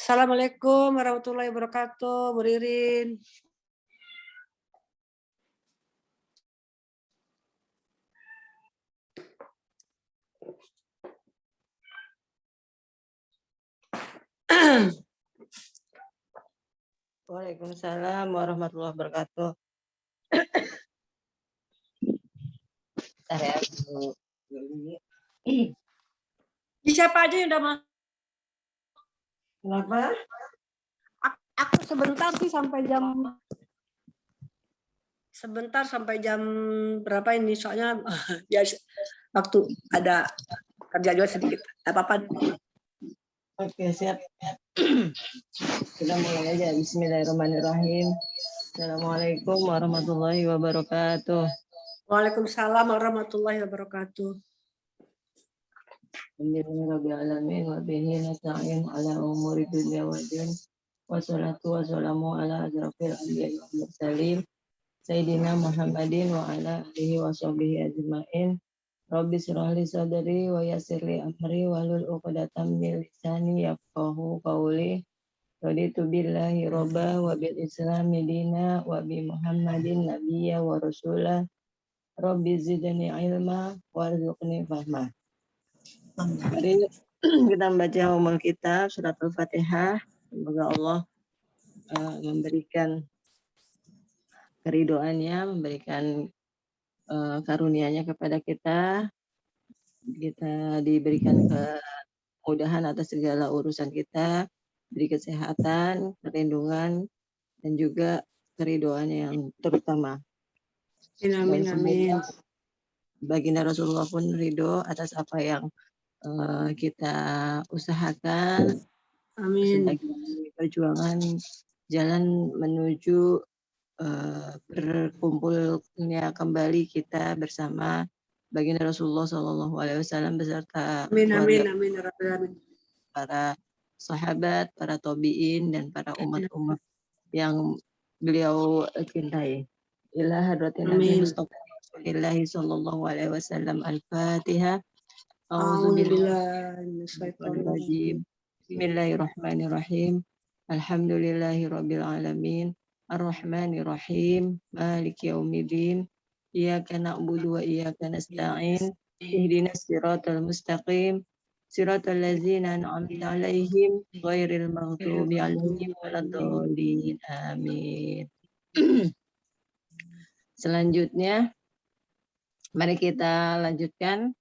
Assalamualaikum warahmatullahi wabarakatuh, Bu Ririn. Waalaikumsalam warahmatullahi wabarakatuh. Bentar ya, Bu. Siapa aja yang udah masuk? Kenapa? Aku sebentar sih sampai jam berapa ini, soalnya ya waktu ada kerja juga sedikit. Apa-apa. Oke, siap. Kita mulai aja. Bismillahirrahmanirrahim. Assalamualaikum warahmatullahi wabarakatuh. Waalaikumsalam warahmatullahi wabarakatuh. Alhamdulillahirrahmanirrahim. Wa bihi nasta'in ala umuri dunya wa din. Wassalatu wassalamu ala asrafil anbiya'i wal mursalin. Sayyidina Muhammadin wa ala alihi wa sahbihi ajma'in. Rabbi shrah li sadri wa yassir li amri wahlul 'uqdatam min lisani yafqahu qawli. Raditu billahi robba wa bil islami dina wa bi Muhammadin nabiyya wa rasulah. Rabbi zidni ilma warzuqni fahma. Mari kita membaca umul kitab surat Al-Fatihah. Semoga Allah memberikan keridoannya, memberikan karunia-Nya kepada kita. Kita diberikan kemudahan atas segala urusan kita, beri kesehatan, perlindungan, dan juga keridoan yang terutama. Amin, amin. Baginda Rasulullah pun ridho atas apa yang kita usahakan. Amin. Sebagai perjuangan jalan menuju berkumpulnya kembali kita bersama baginda Rasulullah SAW beserta keluarga, para sahabat, para tabi'in, dan para umat-umat yang beliau cintai. Ila hadratin Nabi Mustafa Rasulillahi sallallahu alaihi wasallam. Al-Fatihah. A'udzubillahi minasyaitonir rajim. Bismillahirrahmanirrahim. Alhamdulillahirabbil alamin. Ar-Rahmanir-Rahim. Maliki yaumiddin. Iyyaka na'budu wa iyyaka nasta'in. Ihdinas siratal mustaqim. Siratal ladzina an'amta 'alaihim ghairil maghdubi 'alaihim waladdallin. Amin. Selanjutnya, mari kita lanjutkan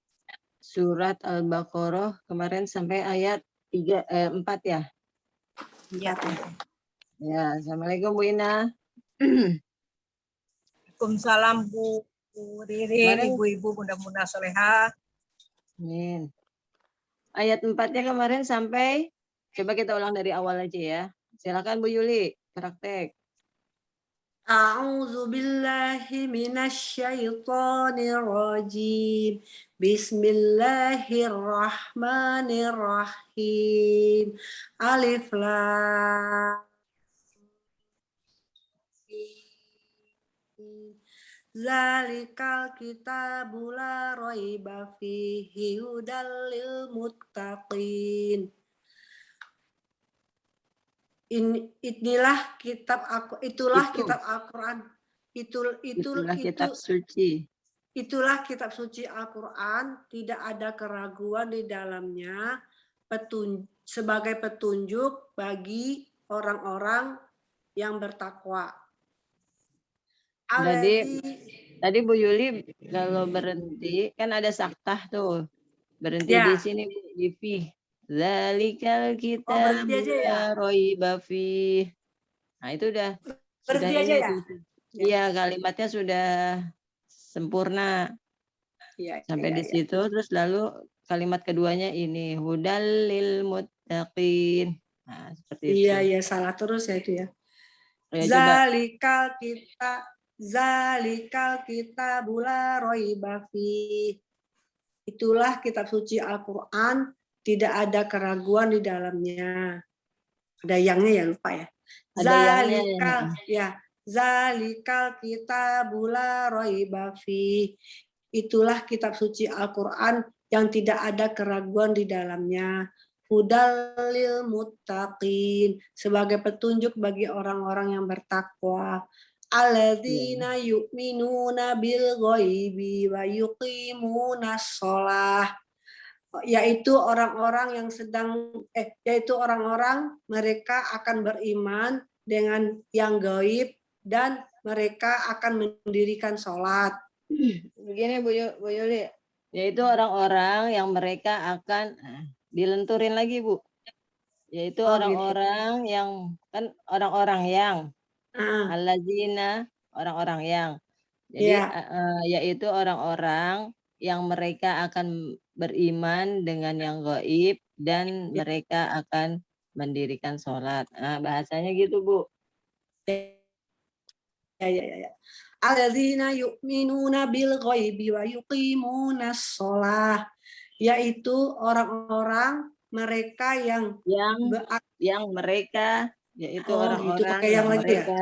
surat Al-Baqarah kemarin sampai ayat 4 ya. Ya. Ya, Assalamualaikum Bu Ina. Waalaikumsalam Bu Ririn, ibu-ibu mudah-mudahan solehah. Amin. Ayat 4-nya kemarin sampai, coba kita ulang dari awal aja ya. Silakan Bu Yuli, praktek. A'udzu billahi minasyaitonir rajim. Bismillahirrahmanirrahim. Alif lam. Zalikal kitabu la raiba fihi hudal lil muttaqin. Itulah kitab Al-Qur'an. Itulah kitab suci. Itulah kitab suci Al-Qur'an, tidak ada keraguan di dalamnya, sebagai petunjuk bagi orang-orang yang bertakwa. Tadi Bu Yuli kalau berhenti kan ada saktah tuh. Berhenti di sini Bu, di fi. Zalikal kitab la raiba fi. Nah, itu udah berhenti aja ya. Iya, kalimatnya sudah sempurna. Sampai di situ terus lalu kalimat keduanya ini hudal lil muttaqin. Nah, seperti itu. Iya, salah terus ya itu ya. Zalikal kitab la raiba fi. Itulah kitab suci Al-Qur'an, tidak ada keraguan di dalamnya. Ada yangnya ya, lupa ya. Zalikal kitab la raiba fi. Itulah kitab suci Al-Qur'an yang tidak ada keraguan di dalamnya. hudallil muttaqin, sebagai petunjuk bagi orang-orang yang bertakwa. Alladzina yu'minuna bil ghaibi wa yuqimunas shalah, yaitu orang-orang yang yaitu orang-orang mereka akan beriman dengan yang gaib dan mereka akan mendirikan sholat. Begini Bu Yuli, yaitu orang-orang yang mereka akan dilenturin lagi Bu, yaitu Oh, orang-orang yang kan orang-orang yang Ah, allazina, orang-orang yang, jadi ya, yaitu orang-orang yang mereka akan beriman dengan yang gaib dan mereka akan mendirikan sholat. Nah, bahasanya gitu Bu. ya. Alladzina yu'minuna bil ghaibi wa yuqimunas shalah, yaitu orang-orang mereka yang Yang mereka, yaitu gitu orang-orang pakai yang yang lagi ya. mereka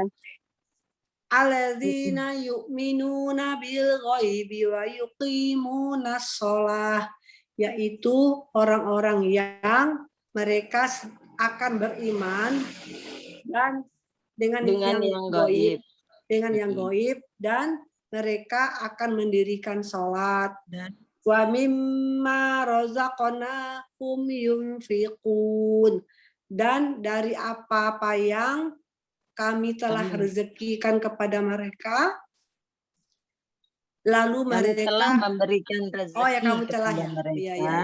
Alladzina yu'minuna bil ghaibi wa yuqimunas shalah, yaitu orang-orang yang mereka akan beriman dan dengan yang gaib, dengan yang gaib, dan mereka akan mendirikan sholat. Dan Wa mimma razaqnahum yunfiqun, dan dari apa-apa yang kami telah rezekikan kepada mereka, lalu kami mereka telah memberikan rezeki kamu telah kepada ya. mereka. Iya.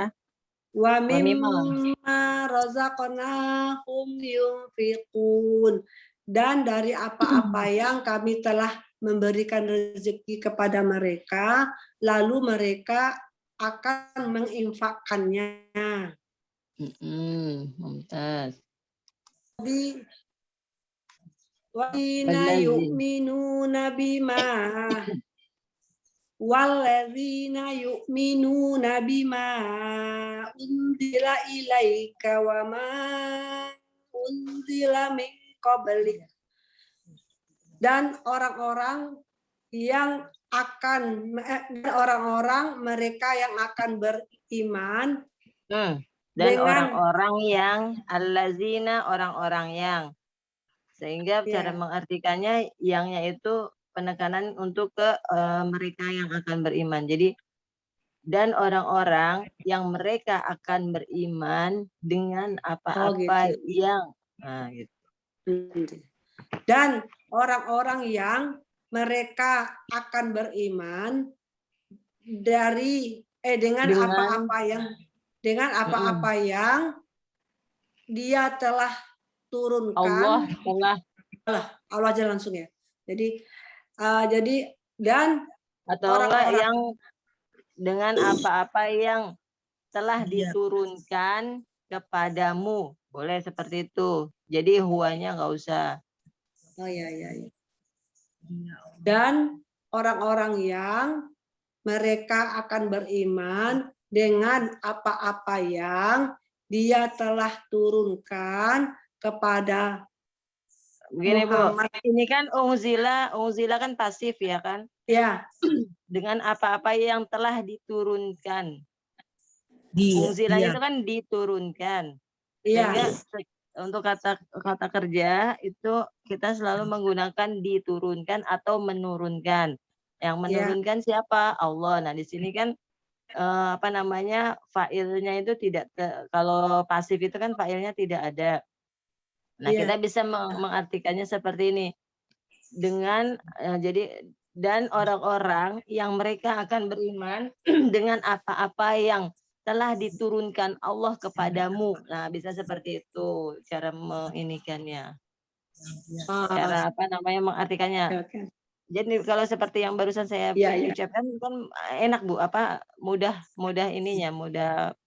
Wa mimma mimma razaqnahum yunfiqun, dan dari apa-apa yang kami telah memberikan rezeki kepada mereka, lalu mereka akan menginfakkannya. Mumtaz. Walladzina yu'minuna bima walladzina yu'minuna bima unzila ilaika wa ma unzila min qablik, dan orang-orang mereka yang akan beriman dan dengan orang-orang yang allazina, orang-orang yang, sehingga cara mengartikannya yangnya itu penekanan untuk ke mereka yang akan beriman. Jadi dan orang-orang yang mereka akan beriman dengan apa-apa yang gitu. Dan orang-orang yang mereka akan beriman dengan apa-apa yang dia telah turunkan. Allah aja langsung ya. Jadi dan atau yang dengan apa-apa yang telah diturunkan kepadamu, boleh seperti itu. Jadi huanya nggak usah. Oh ya. Dan orang-orang yang mereka akan beriman dengan apa-apa yang dia telah turunkan kepada Muhammad. Bu, ini kan unzila kan pasif ya kan? Ya. Dengan apa-apa yang telah diturunkan. Unzila itu kan diturunkan. Sehingga untuk kata kerja itu kita selalu menggunakan diturunkan atau menurunkan. Yang menurunkan siapa? Allah. Nah, di sini kan fa'ilnya itu tidak, kalau pasif itu kan fa'ilnya tidak ada. Nah, kita bisa mengartikannya seperti ini. Dengan dan orang-orang yang mereka akan beriman dengan apa-apa yang telah diturunkan Allah kepadamu. Nah, bisa seperti itu cara menginikannya. Cara mengartikannya. Jadi kalau seperti yang barusan saya ucapkan kan enak Bu, mudah ininya, mudah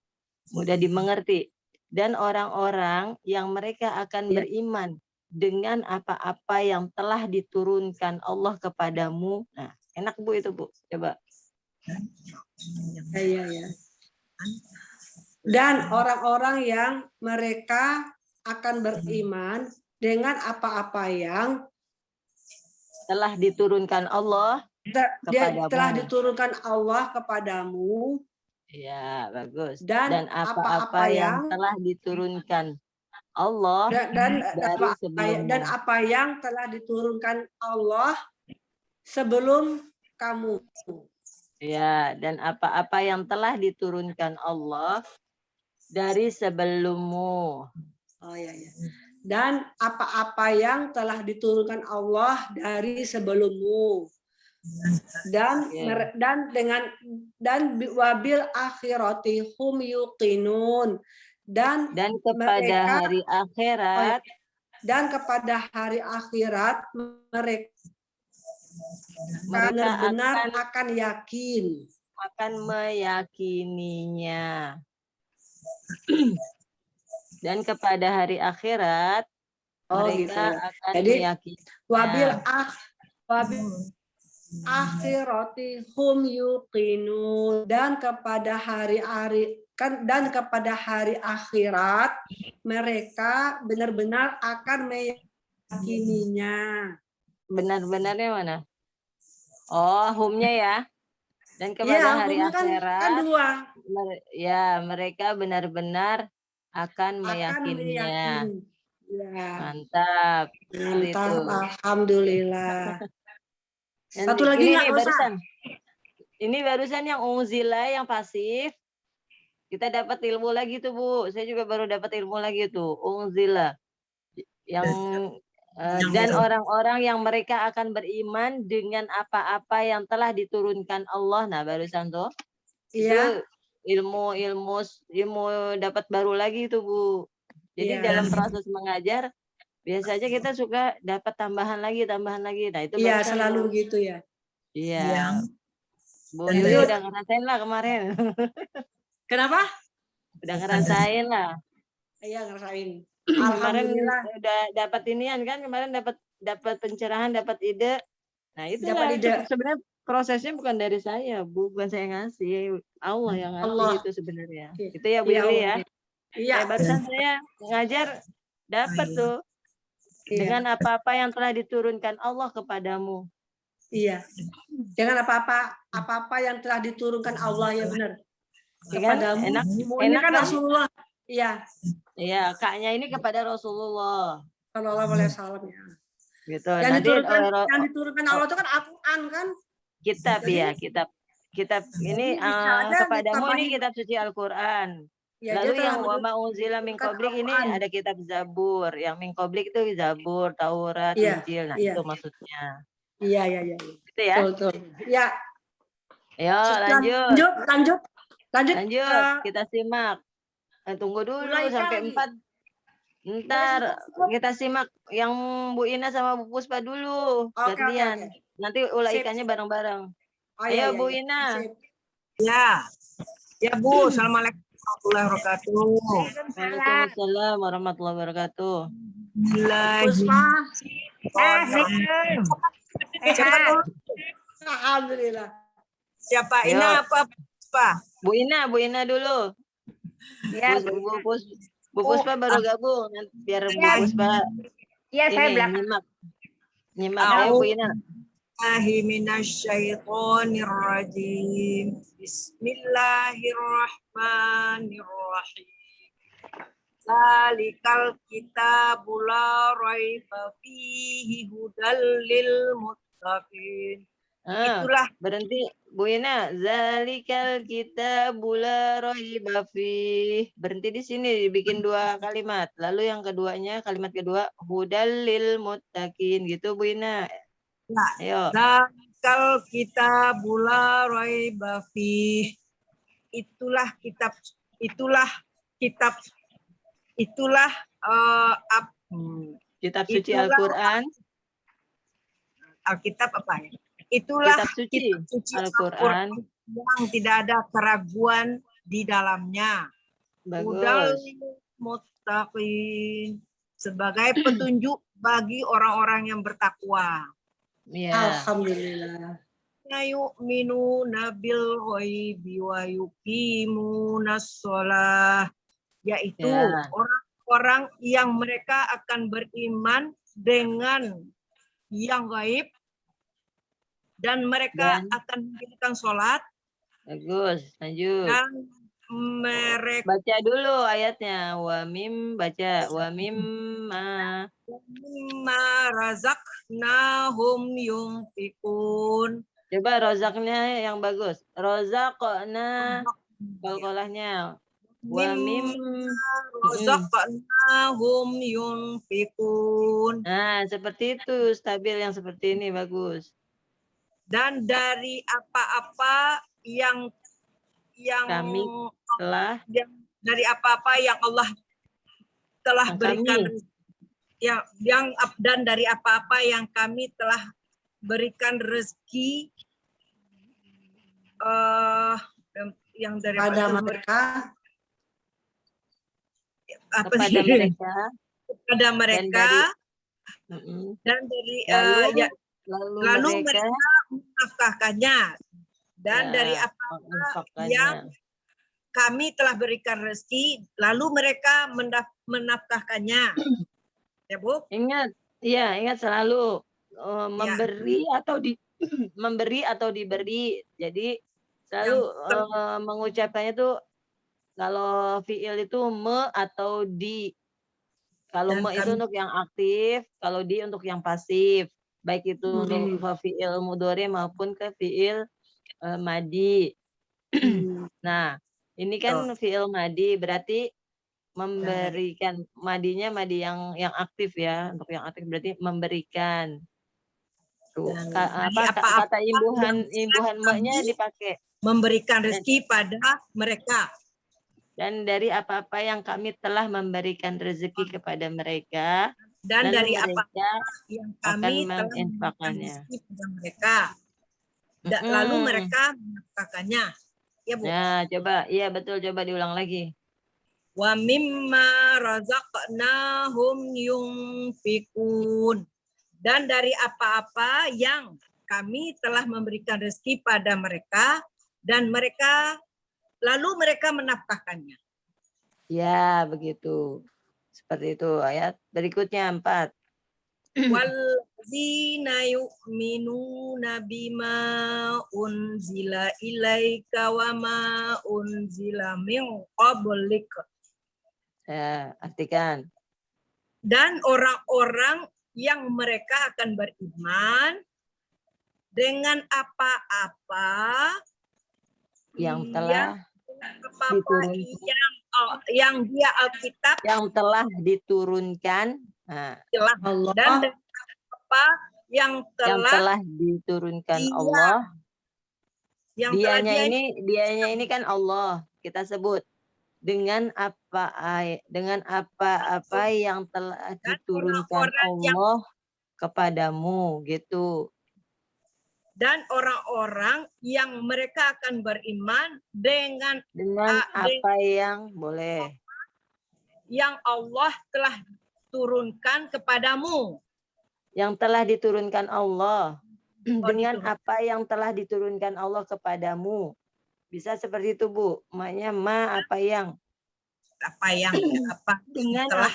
dimengerti. Dan orang-orang yang mereka akan beriman dengan apa-apa yang telah diturunkan Allah kepadamu. Nah, enak Bu itu Bu, coba. Iya. Dan orang-orang yang mereka akan beriman dengan apa-apa yang telah diturunkan Allah telah diturunkan Allah kepadamu, Ya, bagus. Dan Dan apa-apa yang telah diturunkan Allah dari sebelumnya. dan apa yang telah diturunkan Allah sebelum kamu. Ya, dan apa-apa yang telah diturunkan Allah dari sebelummu. Oh ya ya. Dan apa-apa yang telah diturunkan Allah dari sebelummu. Dan wabil akhirati hum yuqinun, dan kepada mereka, hari akhirat dan kepada hari akhirat mereka benar-benar akan yakin, akan meyakininya. Dan kepada hari akhirat mereka akan meyakini. Wabil akhirati hum yuqinun, dan kepada hari akhirat mereka benar-benar akan meyakininya. Benar-benarnya mana? Oh, humnya ya. Dan kepada hari akhirat kan dua. Ya, mereka benar-benar akan meyakininya. Ya. Mantap. Alhamdulillah. Satu lagi ini nggak barusan. Ini barusan yang unzila yang pasif. Kita dapat ilmu lagi tuh, Bu. Saya juga baru dapat ilmu lagi tuh, unzila. Yang dan orang-orang yang mereka akan beriman dengan apa-apa yang telah diturunkan Allah. Nah, barusan tuh. Iya. Itu ilmu dapat baru lagi tuh, Bu. Jadi dalam proses mengajar biasanya kita suka dapat tambahan lagi. Nah, itu iya, selalu gitu ya. Iya. Bu Yuli udah ngerasain lah kemarin. Kenapa? Udah ngerasain lah. Iya, ngerasain. Kemarin udah dapat inian kan, kemarin dapat pencerahan, dapat ide. Nah, itu sebenarnya prosesnya bukan dari saya, Bu, bukan saya ngasih. Allah yang ngasih itu sebenarnya. Itu ya, Bu Yuli ya. Iya. Barusan saya ngajar dapat tuh. Dengan apa-apa yang telah diturunkan Allah kepadamu. Iya. Dengan apa-apa yang telah diturunkan Allah, ya benar. Kepadamu. Ini kan Rasulullah. Iya. Iya, kaknya ini kepada Rasulullah. Sallallahu alaihi wasallam ya. Gitu. Yang diturunkan Allah itu kan Al-Qur'an kan? Kitab. Kitab ini kepadamu ini kitab suci Al-Qur'an. Ya, lalu yang wa ma'unzila min qablik ini ada kitab Zabur. Yang min qablik itu Zabur, Taurat, Injil. Nah, itu maksudnya. Iya. Gitu ya? Betul. Ya. Ayo, lanjut. Kita simak. Tunggu dulu sampai 4. Ntar kita simak yang Bu Ina sama Bu Puspa dulu. Gantian. Nanti ulaikannya bareng-bareng. Ayo, Bu Ina. Ya. Ya, Bu. Assalamualaikum warahmatullahi wabarakatuh. Waalaikumsalam warahmatullahi wabarakatuh. Alhamdulillah. Siapa Ina apa Puspa? Bu Ina dulu. Ya, Bu Puspa baru gabung, biar Bu Puspa. Iya, saya belakang. Nyimak ya, Bu Ina. Minasyaitonirrajim. Bismillahirrahmanirrahim. Zalikal kitabul la raiba fihi hudal lil muttaqin. Itulah berhenti Bu Ina. Zalikal kitabul la raiba fihi. Berhenti di sini, dibikin 2 kalimat. Lalu yang keduanya, kalimat kedua hudal lil muttaqin gitu, Bu Ina. Nah, ayo. Zalikal kitabul la raiba fihi. Itulah kitab suci Al-Qur'an. Alkitab apa ya? Itulah kitab suci Al-Qur'an yang tidak ada keraguan di dalamnya. Bagus. Muttaqin, sebagai petunjuk bagi orang-orang yang bertakwa. Ya. Alhamdulillah. Yu'minuna bil ghaibi wa yuqimunas shalah, yaitu orang-orang yang mereka akan beriman dengan yang gaib dan mereka akan mendirikan sholat Bagus, lanjut. Dan mereka Baca dulu ayatnya. Wa mim, baca. Wa mimma. mimma razaqnahum yunfikun. Coba rozaknya yang bagus. Rozakna. Qalqalahnya. Wa mim. Razaqnahum yunfikun. Nah, seperti itu. Stabil yang seperti ini. Bagus. Dan dari apa-apa yang Kami telah. dari apa-apa yang Allah telah Yang berikan kami. dan dari apa-apa yang kami telah berikan rezeki yang dari pada mereka Kepada mereka. kepada mereka Dan dari, lalu mereka menafkahkannya dan ya, dari apa yang kami telah berikan rezeki lalu mereka menafkahkannya. Ya Bu? Ingat selalu memberi atau memberi atau diberi. Jadi selalu mengucapkannya tuh kalau fiil itu me atau di. Kalau me itu untuk yang aktif, kalau di untuk yang pasif. Baik itu untuk fiil mudhari maupun ke fiil madi. Nah, ini kan fiil madi berarti memberikan, madinya madi yang aktif ya. Untuk yang aktif berarti memberikan. Tuh, kata imbuhan me-nya dipakai. Memberikan rezeki pada mereka. Dan dari apa-apa yang kami telah memberikan rezeki kepada mereka, dan dari apa yang kami telah memberikan rezeki pada mereka, lalu mereka menafkahkannya. Ya Bu. Nah, coba, iya betul, coba diulang lagi. Wa mimma razaqnahum yunfikun. Dan dari apa-apa yang kami telah memberikan rezeki pada mereka dan mereka lalu mereka menafkahkannya. Ya, begitu. Seperti itu. Ayat berikutnya 4. Wallazina yu'minuna bima unzila ilaika wa ma unzila min qablik. Saya artikan. Dan orang-orang yang mereka akan beriman dengan apa-apa yang telah yang dia Alkitab yang telah diturunkan. Nah, Allah. Dan apa yang telah diturunkan Allah. Dianya ini kan Allah kita sebut dengan apa-apa yang telah diturunkan Allah kepadamu gitu. Dan orang-orang yang mereka akan beriman dengan apa yang boleh yang Allah telah turunkan kepadamu. Yang telah diturunkan Allah. Dengan apa yang telah diturunkan Allah kepadamu. Bisa seperti itu, Bu. Maknya apa yang dengan telah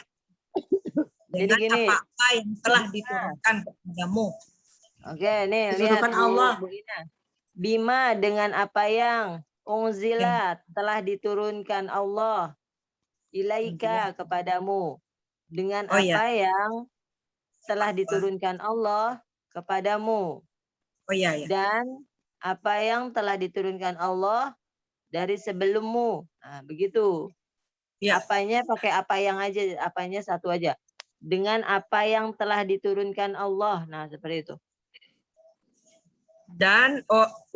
dengan apa yang telah diturunkan kepadamu. Oke, nih lihat Allah. Bu Ina. Bima dengan apa yang unzila telah diturunkan Allah ilaika kepadamu. Dengan apa yang telah diturunkan Allah kepadamu. Dan apa yang telah diturunkan Allah dari sebelummu. Nah, begitu. Apanya pakai apa yang aja, apanya satu aja. Dengan apa yang telah diturunkan Allah. Nah, seperti itu. Dan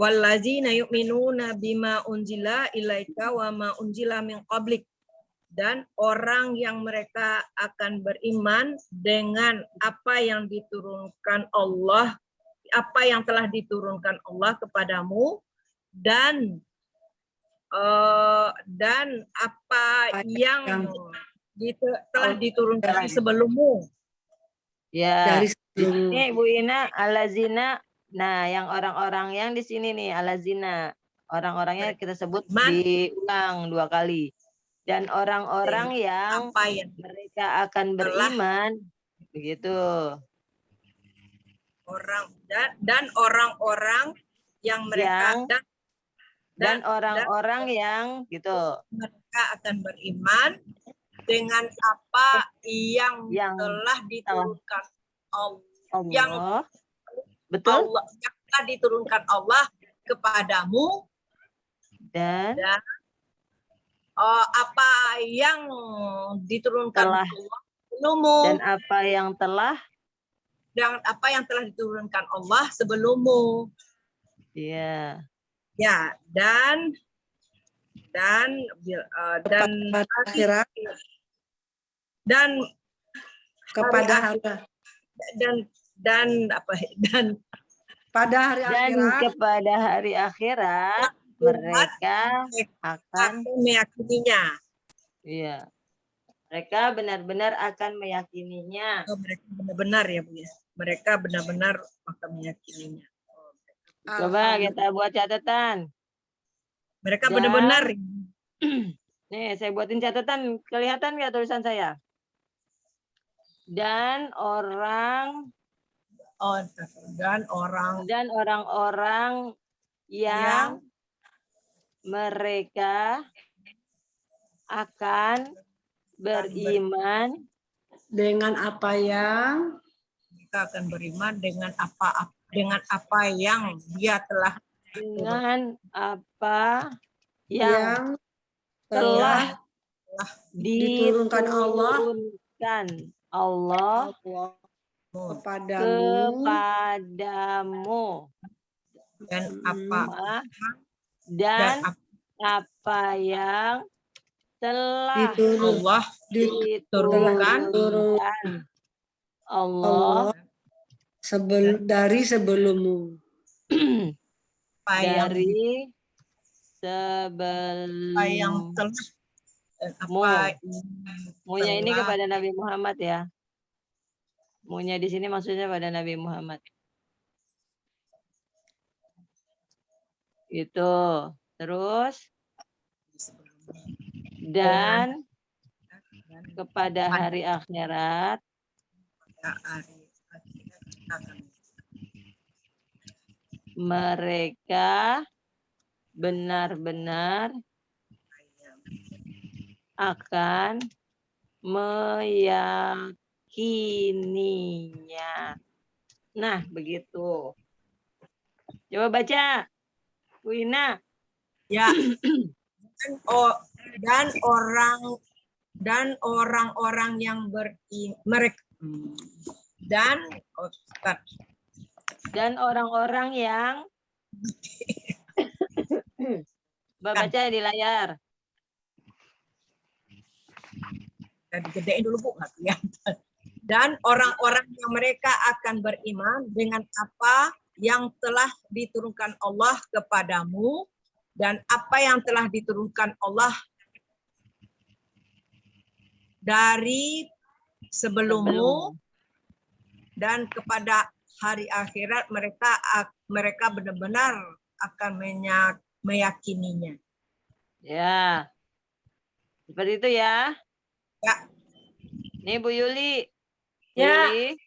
wallazina yu'minuna bima unzila ilaika wa ma unzila min qablik. Dan orang yang mereka akan beriman dengan apa yang diturunkan Allah, apa yang telah diturunkan Allah kepadamu dan apa yang telah diturunkan sebelummu. Ya. Ini Bu Ina alazina. Nah, yang orang-orang yang di sini nih alazina. Orang-orangnya kita sebut diulang 2 kali. Dan orang-orang yang mereka akan beriman begitu. Dan orang-orang yang mereka Dan orang-orang yang gitu. Mereka akan beriman dengan apa yang telah diturunkan Allah. Yang Allah. Betul? Allah yang telah diturunkan Allah kepadamu Dan apa yang diturunkan Telah. Allah sebelummu dan apa yang telah diturunkan Allah sebelummu. ya Ya, dan akhirat dan kepada hari pada hari dan akhirat kepada hari akhirat mereka akan meyakininya. iya mereka benar-benar akan meyakininya. Mereka benar-benar ya Bu ya. Mereka benar-benar akan meyakininya. Coba kita buat catatan. Mereka Dan- benar-benar. Nih, saya buatin catatan. Kelihatan nggak tulisan saya? Dan orang-orang yang mereka akan beriman dengan apa yang Mereka akan beriman dengan apa yang dia telah dengan apa yang telah diturunkan Allah kepadamu kepadamu dan apa dan apa yang telah Allah diturunkan Allah dari sebelummu dari apa yang sebelum telah dan apa munya ini telah kepada Nabi Muhammad ya. Munya di sini maksudnya pada Nabi Muhammad. Itu. Terus dan kepada hari akhirat mereka benar-benar akan meyakininya. Nah, begitu. Coba baca, Bu Ina. ya dan orang-orang yang dan orang-orang yang baca di layar. digedein dulu Bu, nggak kelihatan. Dan orang-orang yang mereka akan beriman dengan apa yang telah diturunkan Allah kepadamu dan apa yang telah diturunkan Allah dari sebelummu dan kepada hari akhirat mereka benar-benar akan meyakininya. Ya. Seperti itu ya. Ya. Nih Bu Yuli. Ya. Yuli.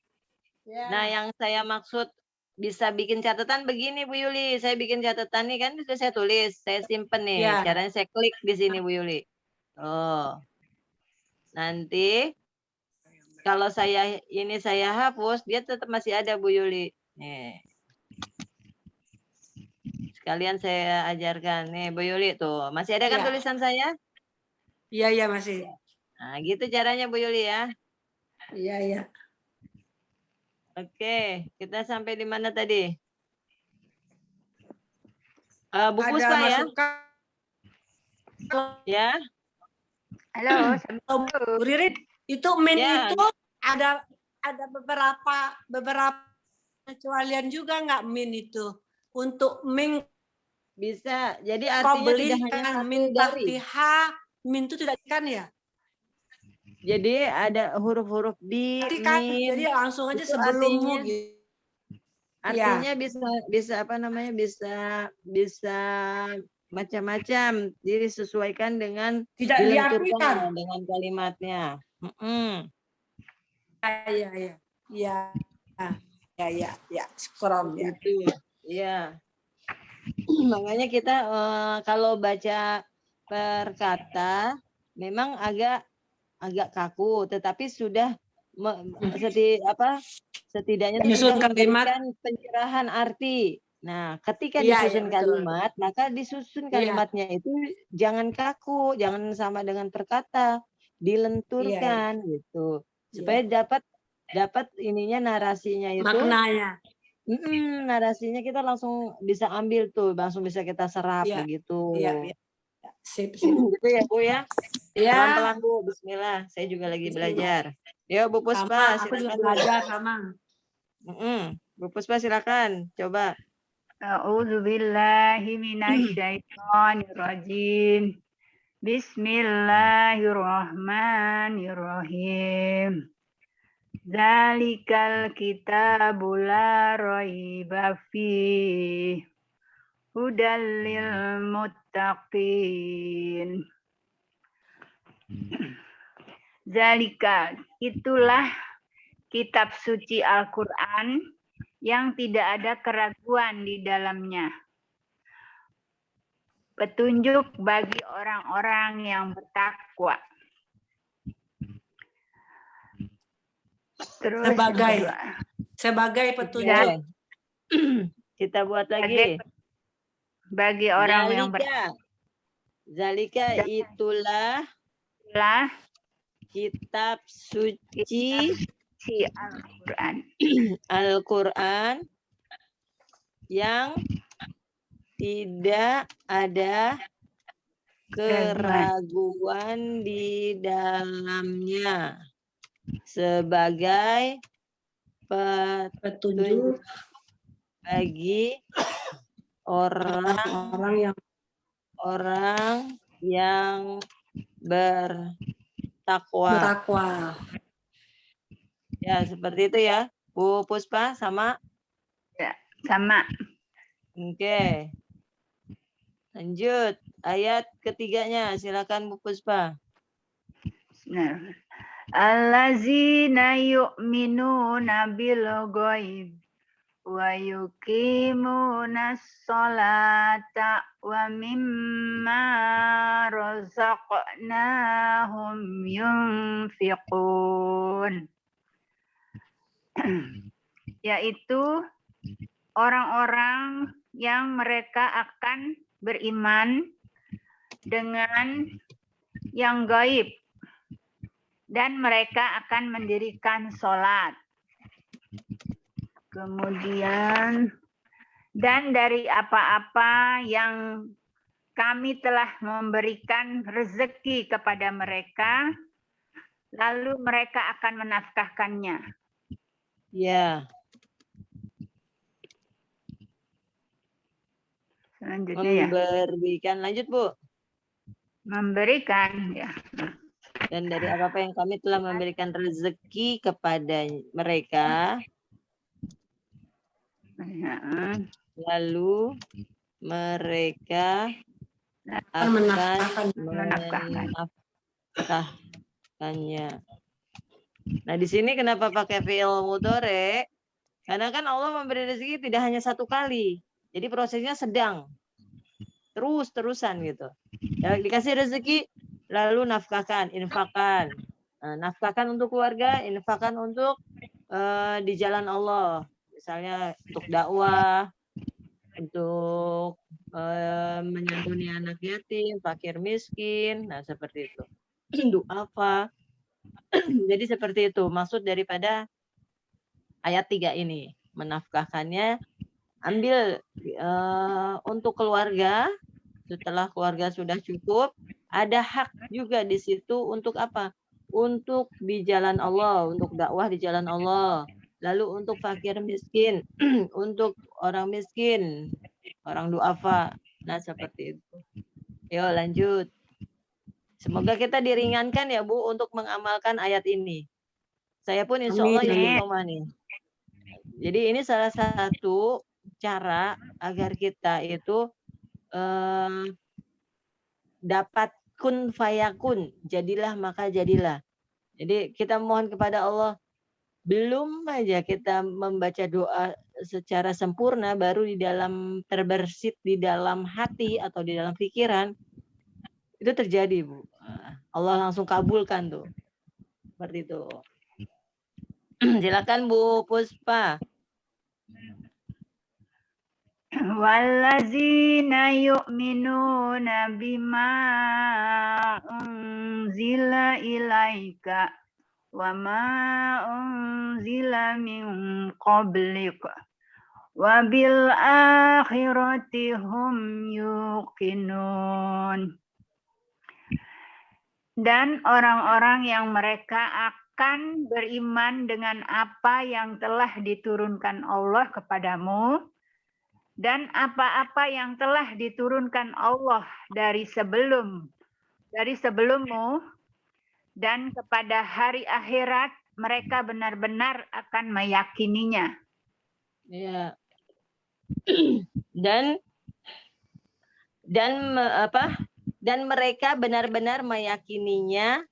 Nah, yang saya maksud bisa bikin catatan begini Bu Yuli. Saya bikin catatan nih kan sudah saya tulis, saya simpen nih. Ya. Caranya saya klik di sini Bu Yuli. Oh. Nanti kalau saya hapus, dia tetap masih ada Bu Yuli. Nih. Sekalian saya ajarkan. Nih Bu Yuli tuh. Masih ada kan Ya. tulisan saya? Iya masih. Nah, gitu caranya Bu Yuli ya. Iya. Oke, kita sampai di mana tadi? Bu Puspa ya? Ya. Halo, Bu Ririn, itu min Ya. itu ada beberapa kecualian juga nggak min itu untuk min Bisa. Jadi kau artinya beli tidak hanya dengan satu min dari. Fatihah, min itu tidak kan ya? Jadi ada huruf-huruf di, Kan, min. jadi langsung aja Itu sebelummu artinya- gitu. Artinya bisa apa namanya? Bisa macam-macam. Jadi disesuaikan dengan Tidak dilenturkan diartikan. dengan kalimatnya. Iya. Syukuran ya. Itu. Iya. Makanya kita kalau baca per kata memang agak kaku, tetapi sudah setidaknya itu Menyusun sudah kalimat. memberikan pencerahan arti. Nah, ketika Iya, disusun betul. kalimat, maka disusun kalimatnya itu jangan kaku, jangan sama dengan perkata, dilenturkan gitu. Supaya dapat ininya narasinya itu. Maknanya. Narasinya kita langsung bisa ambil tuh, langsung bisa kita serap begitu. Iya. Sip. Gitu ya Bu ya. Iya. Pelan-pelan Bu, bismillah. Saya juga lagi belajar. Yo Bu Puspa, Sama, aku juga silakan. belajar sama. Bu Puspa silakan, coba. A'udzubillahi minasyaitonirrajim. Bismillahirrahmanirrahim. Zalikal kitabu la raiba fihi hudal lil muttaqin. Zalika, itulah kitab suci Al-Quran yang tidak ada keraguan di dalamnya. Petunjuk bagi orang-orang yang bertakwa. Terus sebagai petunjuk. Kita buat lagi. Bagi orang yang Zalika itulah kitab suci Al-Quran yang tidak ada keraguan di dalamnya sebagai petunjuk bagi orang yang bertakwa. Ya, seperti itu ya, Bu Puspa, sama? Ya, sama. Oke. Lanjut, ayat ketiganya, silakan Bu Puspa. Nah. Allazina yu'minuna bil ghaib wa yuqimunas sholata wa mimma razaqnahum yunfiqun. Yaitu orang-orang yang mereka akan beriman dengan yang gaib dan mereka akan mendirikan sholat. Kemudian, dan dari apa-apa yang kami telah memberikan rezeki kepada mereka, lalu mereka akan menafkahkannya. Ya. Selanjutnya memberikan, lanjut Bu. Memberikan, ya. Dan dari apa-apa yang kami telah memberikan rezeki kepada mereka, lalu mereka akan menafkahkannya. Nah, di sini kenapa pakai fi'il mudhari? Karena kan Allah memberi rezeki tidak hanya satu kali. Jadi prosesnya sedang. Terus-terusan gitu. Ya, dikasih rezeki, lalu nafkahkan, infakkan. Nah, nafkahkan untuk keluarga, infakkan untuk di jalan Allah. Misalnya untuk dakwah, untuk menyantuni anak yatim, fakir miskin, nah seperti itu. Du'afa. Jadi seperti itu maksud daripada ayat 3 ini. Menafkahkannya, ambil untuk keluarga, setelah keluarga sudah cukup, ada hak juga di situ untuk apa? Untuk di jalan Allah, untuk dakwah di jalan Allah. Lalu untuk fakir miskin, untuk orang miskin, orang du'afa. Nah, seperti itu. Yuk, lanjut. Semoga kita diringankan ya, Bu, untuk mengamalkan ayat ini. Saya pun insya Allah istiqomah nih. Jadi ini salah satu cara agar kita itu dapat kun fayakun, jadilah maka jadilah. Jadi kita mohon kepada Allah, belum aja kita membaca doa secara sempurna baru di dalam terbersit di dalam hati atau di dalam pikiran itu terjadi, Bu. Allah langsung kabulkan tuh. Seperti itu. Silakan Bu Puspa. Wallazina yu'minuna bima unzila ilaika wa ma unzila min qablika wa bil akhirati hum yuqinun. Dan orang-orang yang mereka akan beriman dengan apa yang telah diturunkan Allah kepadamu dan apa-apa yang telah diturunkan Allah dari sebelummu dan kepada hari akhirat mereka benar-benar akan meyakininya. Ya. Dan mereka benar-benar meyakininya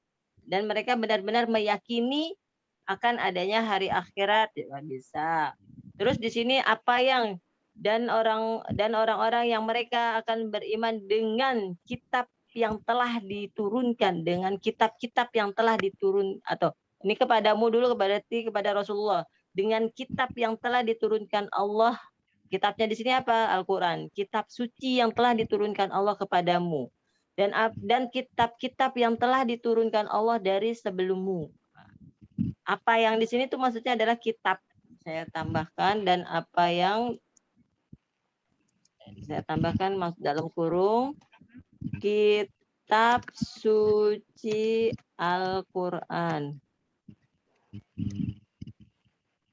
dan mereka benar-benar meyakini akan adanya hari akhirat. Ya, bisa. Terus di sini apa yang dan orang-orang yang mereka akan beriman dengan kitab yang telah diturunkan, dengan kitab-kitab yang telah diturun, atau ini kepadamu dulu, kepada Rasulullah, dengan kitab yang telah diturunkan Allah. Kitabnya di sini apa? Al-Quran. Kitab suci yang telah diturunkan Allah kepadamu. Dan kitab-kitab yang telah diturunkan Allah dari sebelummu. Apa yang di sini tuh maksudnya adalah kitab. Saya tambahkan, dan apa yang saya tambahkan masuk dalam kurung kitab suci Al-Quran.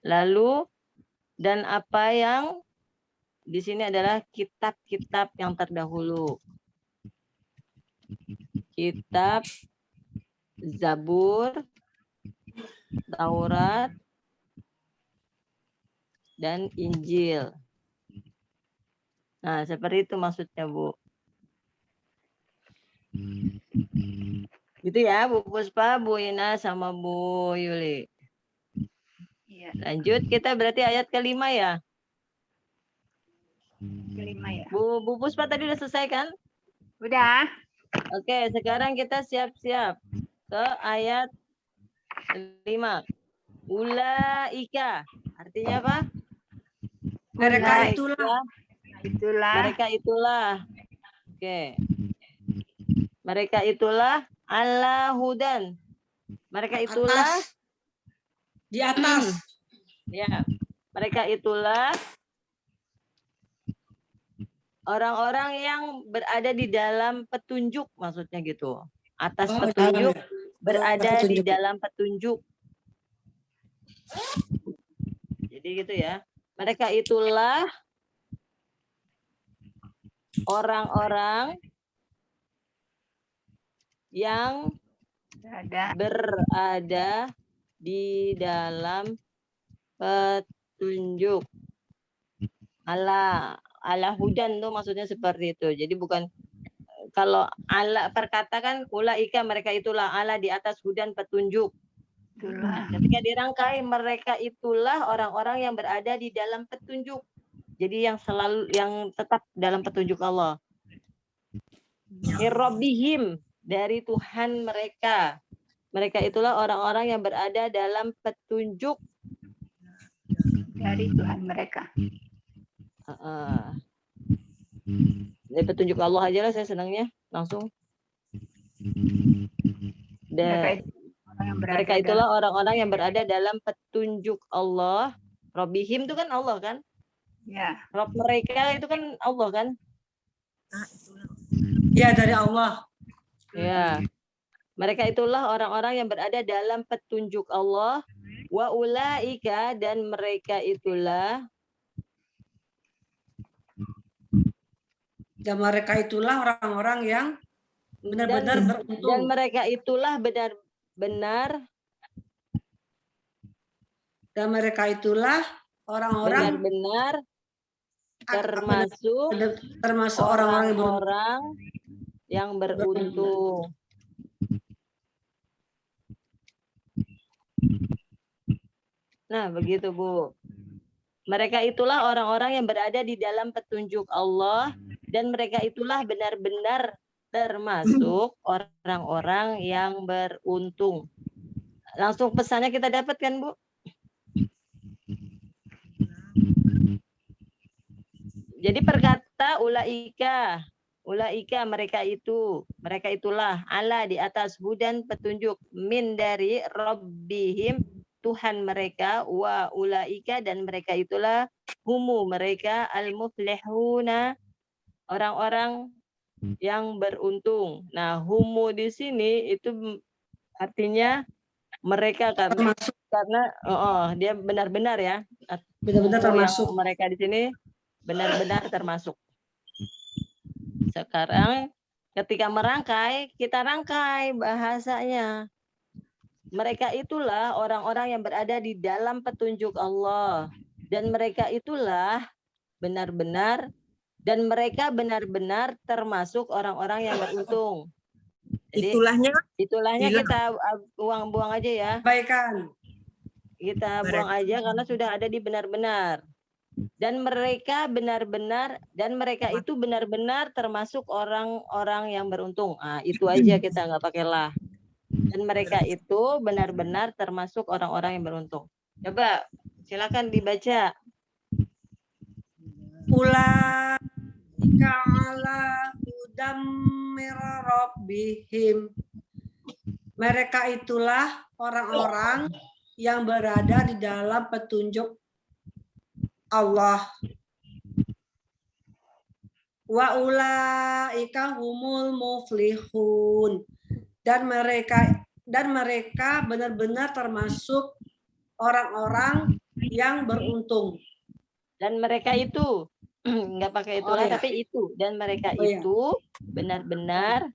Lalu, dan apa yang di sini adalah kitab-kitab yang terdahulu. Kitab Zabur, Taurat, dan Injil. Nah, seperti itu maksudnya, Bu. Gitu ya, Bu Puspa, Bu Ina, sama Bu Yuli. Iya, Lanjut, kita berarti ayat kelima ya? kelima ya. Bu Puspa tadi udah selesai kan? Udah. Oke, sekarang kita siap-siap ke ayat 5. Ulaika. Artinya apa? Mereka Ulaika. Itulah. Mereka itulah. Oke. Mereka itulah ala hudan. Mereka itulah atas. Di atas. ya. Mereka itulah orang-orang yang berada di dalam petunjuk, maksudnya gitu. Atas petunjuk, berada di dalam petunjuk. Jadi gitu ya. Mereka itulah orang-orang yang berada di dalam petunjuk. Ala hudan tuh maksudnya seperti itu. Jadi bukan, kalau ala perkatakan ulaika, mereka itulah, ala di atas hudan, petunjuk. Nah, ketika dirangkai, mereka itulah orang-orang yang berada di dalam petunjuk. Jadi yang tetap dalam petunjuk Allah. Rabbihim, dari Tuhan mereka. Mereka itulah orang-orang yang berada dalam petunjuk Dari Tuhan mereka. Dari petunjuk Allah aja lah, saya senangnya langsung. Dan mereka itulah orang-orang yang berada dalam petunjuk Allah. Rabbihim itu kan Allah kan? Ya. Rob mereka itu kan Allah kan? Ya, dari Allah. Ya. Mereka itulah orang-orang yang berada dalam petunjuk Allah. Wa ulaika, dan mereka itulah. Dan mereka itulah orang-orang yang benar-benar beruntung. Dan mereka itulah benar-benar. Dan mereka itulah orang-orang benar-benar termasuk orang-orang yang beruntung. Nah, begitu Bu. Mereka itulah orang-orang yang berada di dalam petunjuk Allah dan mereka itulah benar-benar termasuk orang-orang yang beruntung. Langsung pesannya kita dapatkan, Bu. Jadi perkata ulaika mereka itulah ala di atas hudan petunjuk min dari Rabbihim Tuhan mereka wa ulaika dan mereka itulah humu mereka al-muflihuna orang-orang yang beruntung. Nah, humu di sini itu artinya mereka karena dia benar-benar ya. Benar-benar termasuk. Mereka di sini benar-benar termasuk. Sekarang ketika merangkai, kita rangkai bahasanya. Mereka itulah orang-orang yang berada di dalam petunjuk Allah. Dan mereka itulah benar-benar dan mereka benar-benar termasuk orang-orang yang beruntung. Jadi, itulahnya kita buang aja ya. Baikkan. Kita buang aja karena sudah ada di benar-benar. Dan mereka benar-benar dan mereka itu benar-benar termasuk orang-orang yang beruntung. Itu aja kita nggak pakai lah. Dan mereka itu benar-benar termasuk orang-orang yang beruntung. Coba silakan dibaca. Ulaika ala hudam mir rabbihim. Mereka itulah orang-orang yang berada di dalam petunjuk Allah. Wa ulaika humul muflihun. Dan mereka benar-benar termasuk orang-orang yang beruntung. Dan mereka itu nggak pakai itulah tapi itu dan mereka itu benar-benar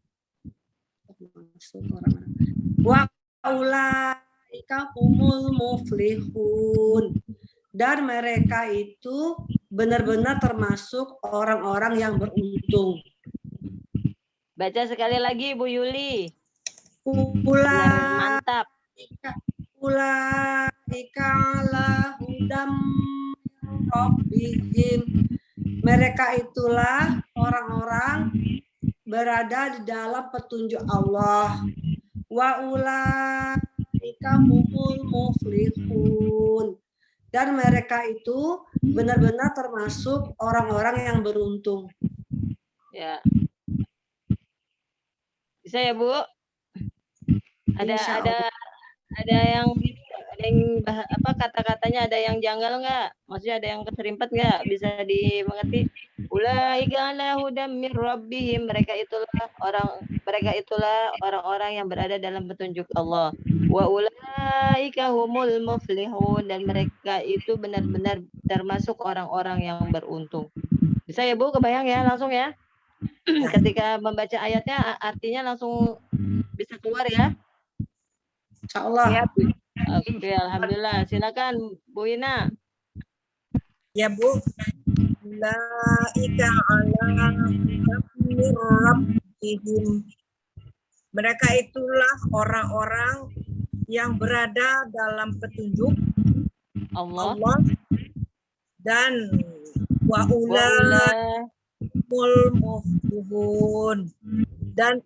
wa ulaika humul muflihun. Dan mereka itu benar-benar termasuk orang-orang yang beruntung. Baca sekali lagi Bu Yuli. Mantap. Ulaika ala hudam rabbihim. Mereka itulah orang-orang berada di dalam petunjuk Allah. Wa ulaika humul muflihun. Dan mereka itu benar-benar termasuk orang-orang yang beruntung. Ya. Bisa ya, Bu? Ada yang kata-katanya ada yang janggal enggak? Maksudnya ada yang keserimpet enggak? Bisa dimengerti? Ulaika ala hudam mir rabbihim. Mereka itulah orang-orang yang berada dalam petunjuk Allah. Wa ulaika humul muflihun dan mereka itu benar-benar termasuk orang-orang yang beruntung. Bisa ya, Bu? Kebayang ya langsung ya? Ketika membaca ayatnya artinya langsung bisa keluar ya? Insyaallah. Ya, Bu. Oke, alhamdulillah. Silakan Bu Ina. Ya, Bu. Ulaika ala mir rabbihim. Mereka itulah orang-orang yang berada dalam petunjuk Allah dan wa ulaika humul muflihun dan